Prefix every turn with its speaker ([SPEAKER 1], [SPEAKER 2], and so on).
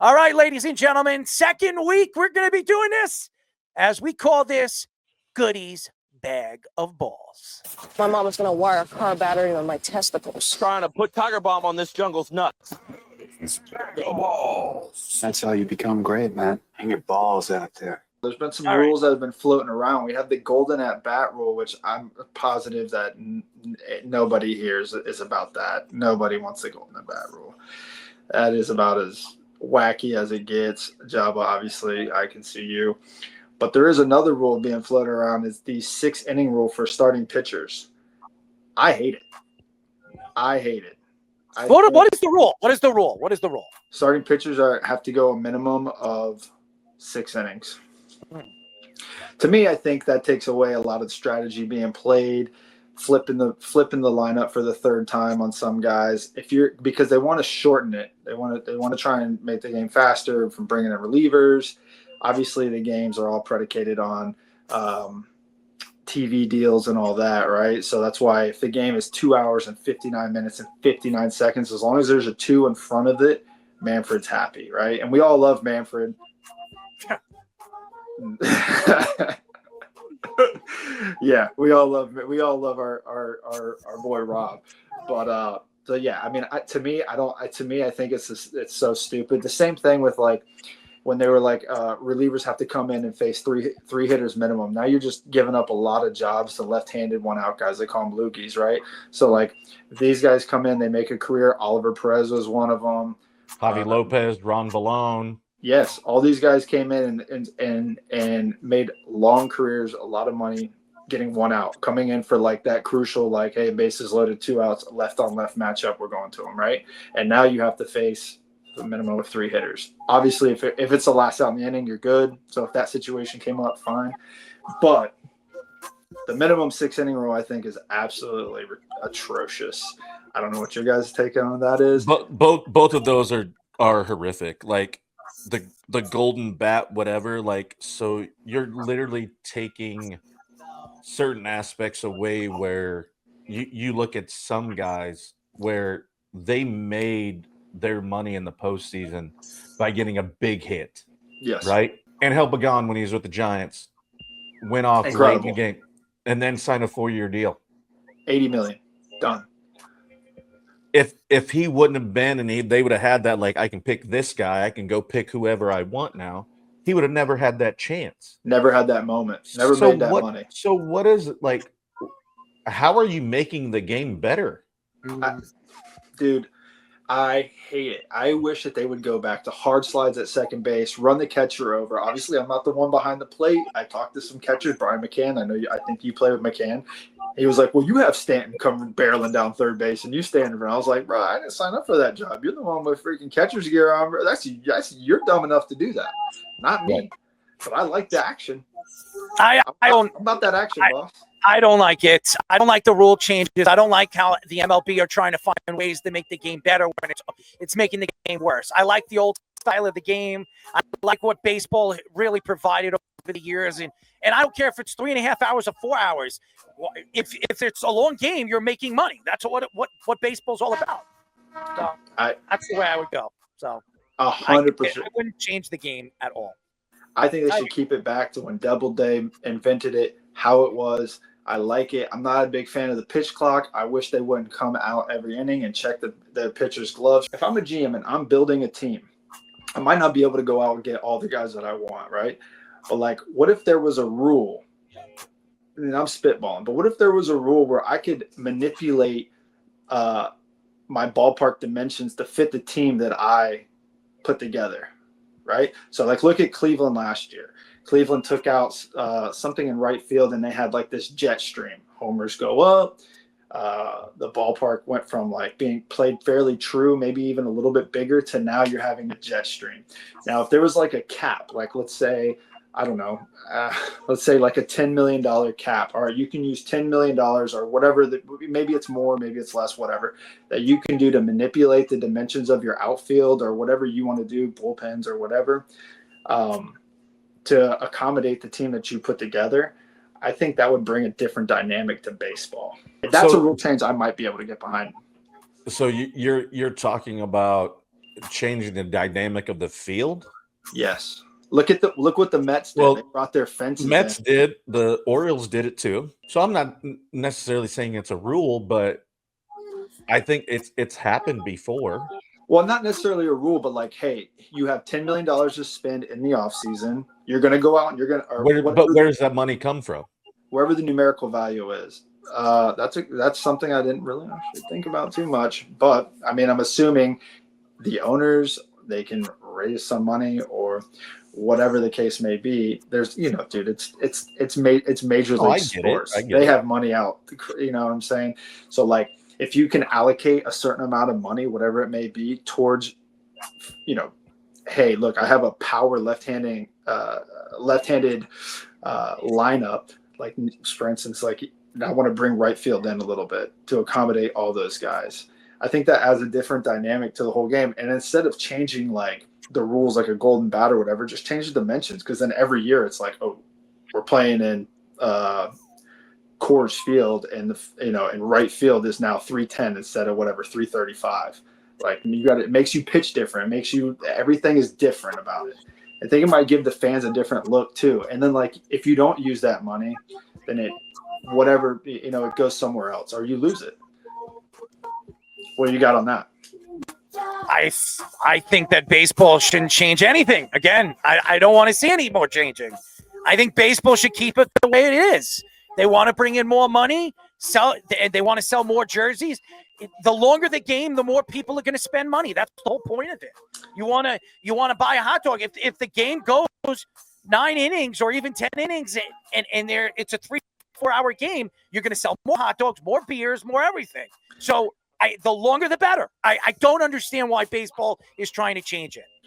[SPEAKER 1] All right, ladies and gentlemen, second week we're going to be doing this as we call this Goody's Bag of Balls.
[SPEAKER 2] My mom was going to wire a car battery on my testicles.
[SPEAKER 3] Trying to put Tiger Bomb on this jungle's nuts.
[SPEAKER 4] Bag of balls. That's how you become great, man. Hang your balls out there.
[SPEAKER 5] There's been some rules that have been floating around. We have the golden at bat rule, which I'm positive that nobody here is about that. Nobody wants the golden at bat rule. That is about as wacky as it gets. Joba, obviously, I can see you. But there is another rule being floated around. It's the 6-inning rule for starting pitchers. I hate it.
[SPEAKER 1] What is the rule? What is the rule?
[SPEAKER 5] Starting pitchers have to go a minimum of 6 innings. To me, I think that takes away a lot of strategy being played, flipping the lineup for the third time on some guys. Because they want to shorten it. They want to try and make the game faster from bringing in relievers. Obviously, the games are all predicated on TV deals and all that, right? So that's why if the game is 2 hours and 59 minutes and 59 seconds, as long as there's a 2 in front of it, Manfred's happy, right? And we all love Manfred. Yeah, we all love our boy Rob. But so yeah, I mean, to me, I think it's so stupid. The same thing with like when they were like relievers have to come in and face three hitters minimum. Now you're just giving up a lot of jobs to left-handed one-out guys. They call them loogies, right? So like these guys come in, they make a career. Oliver Perez was one of them.
[SPEAKER 6] Javi Lopez, Ron Valone.
[SPEAKER 5] Yes, all these guys came in and made long careers, a lot of money, getting one out, coming in for like that crucial, like, hey, bases loaded, 2 outs, left on left matchup, we're going to them, right? And now you have to face a minimum of 3 hitters. Obviously, if it's the last out in the inning, you're good. So if that situation came up, fine. But the minimum 6-inning rule, I think, is absolutely atrocious. I don't know what your guys' take on that is.
[SPEAKER 6] But both of those are horrific. Like the golden bat, whatever. Like, so you're literally taking certain aspects away where you look at some guys where they made their money in the postseason by getting a big hit.
[SPEAKER 5] Yes.
[SPEAKER 6] Right? And Pagan, when he was with the Giants, went off late in the game and then signed a 4-year deal.
[SPEAKER 5] $80 million. Done.
[SPEAKER 6] If he wouldn't have been and they would have had that, like, I can pick this guy, I can go pick whoever I want now, he would have never had that chance.
[SPEAKER 5] Never had that moment. Never made that money.
[SPEAKER 6] So what is it like? How are you making the game better?
[SPEAKER 5] Dude, I hate it. I wish that they would go back to hard slides at second base, run the catcher over. Obviously, I'm not the one behind the plate. I talked to some catchers, Brian McCann. I think you play with McCann. He was like, well, you have Stanton coming barreling down third base, and you stand in front. I was like, bro, I didn't sign up for that job. You're the one with freaking catcher's gear on. You're dumb enough to do that. Not me. But I like the action.
[SPEAKER 1] I don't
[SPEAKER 5] about that action, boss.
[SPEAKER 1] I don't like it. I don't like the rule changes. I don't like how the MLB are trying to find ways to make the game better when it's making the game worse. I like the old style of the game. I like what baseball really provided over the years. And I don't care if it's 3.5 hours or 4 hours. If it's a long game, you're making money. That's what baseball's all about. So that's the way I would go. So
[SPEAKER 5] 100%.
[SPEAKER 1] I wouldn't change the game at all.
[SPEAKER 5] I think they should keep it back to when Doubleday invented it, how it was. I like it. I'm not a big fan of the pitch clock. I wish they wouldn't come out every inning and check the pitcher's gloves. If I'm a GM and I'm building a team, I might not be able to go out and get all the guys that I want, right? But, like, what if there was a rule? And I'm spitballing, but what if there was a rule where I could manipulate my ballpark dimensions to fit the team that I put together, right? So, like, look at Cleveland last year. Cleveland took out something in right field, and they had like this jet stream. Homers go up. The ballpark went from like being played fairly true, maybe even a little bit bigger, to now you're having a jet stream. Now, if there was like a cap, like let's say, I don't know, let's say like a $10 million cap. All right, you can use $10 million or whatever. Maybe it's more, maybe it's less, whatever, that you can do to manipulate the dimensions of your outfield or whatever you want to do, bullpens or whatever. To accommodate the team that you put together, I think that would bring a different dynamic to baseball. If that's a rule change I might be able to get behind.
[SPEAKER 6] So you're talking about changing the dynamic of the field.
[SPEAKER 5] Yes. Look what the Mets did.
[SPEAKER 6] Well,
[SPEAKER 5] They brought their fences
[SPEAKER 6] Mets
[SPEAKER 5] in.
[SPEAKER 6] did, the Orioles did it too. So I'm not necessarily saying it's a rule, but I think it's happened before.
[SPEAKER 5] Well, not necessarily a rule, but like, hey, you have $10 million to spend in the offseason. You're going to go out and you're going to,
[SPEAKER 6] But where does that money come from?
[SPEAKER 5] wherever the numerical value is. That's something I didn't really actually think about too much. But I mean, I'm assuming the owners, they can raise some money or whatever the case may be. There's, dude, it's major
[SPEAKER 6] Oh, I
[SPEAKER 5] league
[SPEAKER 6] get it.
[SPEAKER 5] sports.
[SPEAKER 6] I get
[SPEAKER 5] They
[SPEAKER 6] it.
[SPEAKER 5] have money out. You know what I'm saying? So like, if you can allocate a certain amount of money, whatever it may be, towards, hey, look, I have a power left-handed lineup. Like, for instance, like I want to bring right field in a little bit to accommodate all those guys. I think that adds a different dynamic to the whole game. And instead of changing like the rules, like a golden bat or whatever, just change the dimensions. Because then every year it's like, oh, we're playing in Coors Field, and and right field is now 310 instead of whatever 335. Like, it makes you pitch different. It makes everything is different about it. I think it might give the fans a different look too. And then like if you don't use that money, then it goes somewhere else or you lose it. What do you got on that?
[SPEAKER 1] I think that baseball shouldn't change anything. Again, I don't want to see any more changing. I think baseball should keep it the way it is. They want to bring in more money, they want to sell more jerseys. The longer the game, the more people are going to spend money. That's the whole point of it. You want to buy a hot dog. If the game goes 9 innings or even 10 innings and it's a 3-4 hour game, you're going to sell more hot dogs, more beers, more everything. So the longer the better. I don't understand why baseball is trying to change it.